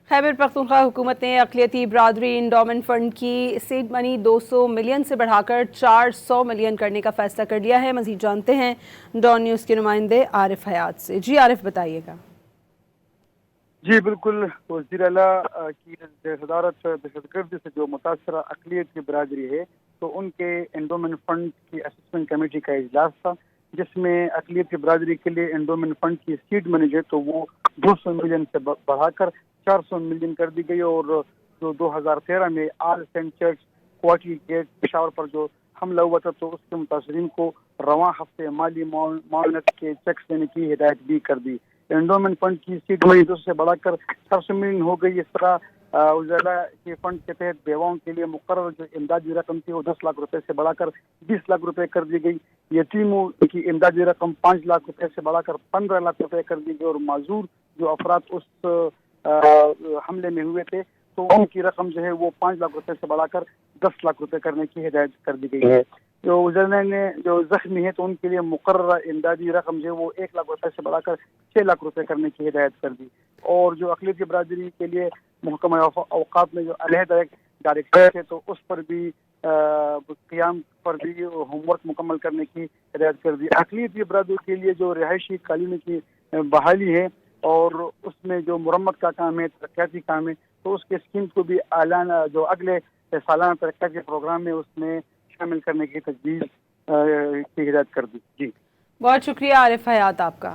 खैबर पख्तूनख्वा हुकूमत ने अक़लियती बरादरी इंडोमेंट फ़ंड की सीड मनी 200 मिलियन से बढ़ाकर 400 मिलियन करने का फैसला कर लिया है। मज़ीद जानते हैं डॉन न्यूज़ के नुमाइंदे आरिफ हयात से। जी आरिफ, बताइएगा। जी बिल्कुल, वज़ीर आला की सदारत दहशतगर्दी से जो मुतासरा अक़लियत की बरादरी है, तो उनके एंडोमेंट फ़ंड की असेसमेंट कमेटी का इजलास था, जिसमें अक़लियत की बरादरी के लिए एंडोमेंट फ़ंड की सीड मनी है तो वो 200 मिलियन से बढ़ाकर 400 मिलियन कर दी गई। और जो 2013 में आल सेंट चर्च क्वार्टी गेट पेशावर पर जो हमला हुआ था, तो उसके मुतासरीन को रवां हफ्ते माली मानत के चेक्स देने की हिदायत भी कर दी। एंडोमेंट फंड की सीट मनी 200 से बढ़ाकर 400 मिलियन हो गई। इस तरह उजाला के फंड के तहत बेवाओं के लिए मुकर्रर जो इमदादी रकम थी वो 10 लाख रुपए से बढ़ाकर 20 लाख रुपए कर दी गई। यतीमों की इमदादी रकम 5 लाख रुपए से बढ़ाकर 15 लाख रुपए कर दी गई। और माजूर जो अफराद उस हमले में हुए थे, तो उनकी रकम जो है वो 5 लाख रुपए से बढ़ाकर 10 लाख रुपए करने की हिदायत कर दी गई है। जो उजला ने जो जख्मी है तो उनके लिए मुकर्रर इमदादी रकम जो है वो 1 लाख रुपए से बढ़ाकर 6 लाख रुपए करने की हिदायत कर दी। और जो अक़लियती बरादरी के लिए महकमा औक़ाफ़ में जो अलहदा डायरेक्टर है, तो उस पर भी क़याम पर भी होमवर्क मुकम्मल करने की हिदायत कर दी। अक़लियती बरादरी के लिए जो रिहायशी कॉलोनी की बहाली है और उसमें जो मुरम्मत का काम है, तरक्याती काम है, तो उसके स्कीम को भी ऐलान जो अगले सालाना तरक्याती प्रोग्राम में उसमें शामिल करने की तजवीज़ की हिदायत कर दी। जी बहुत शुक्रिया आरिफ हयात आपका।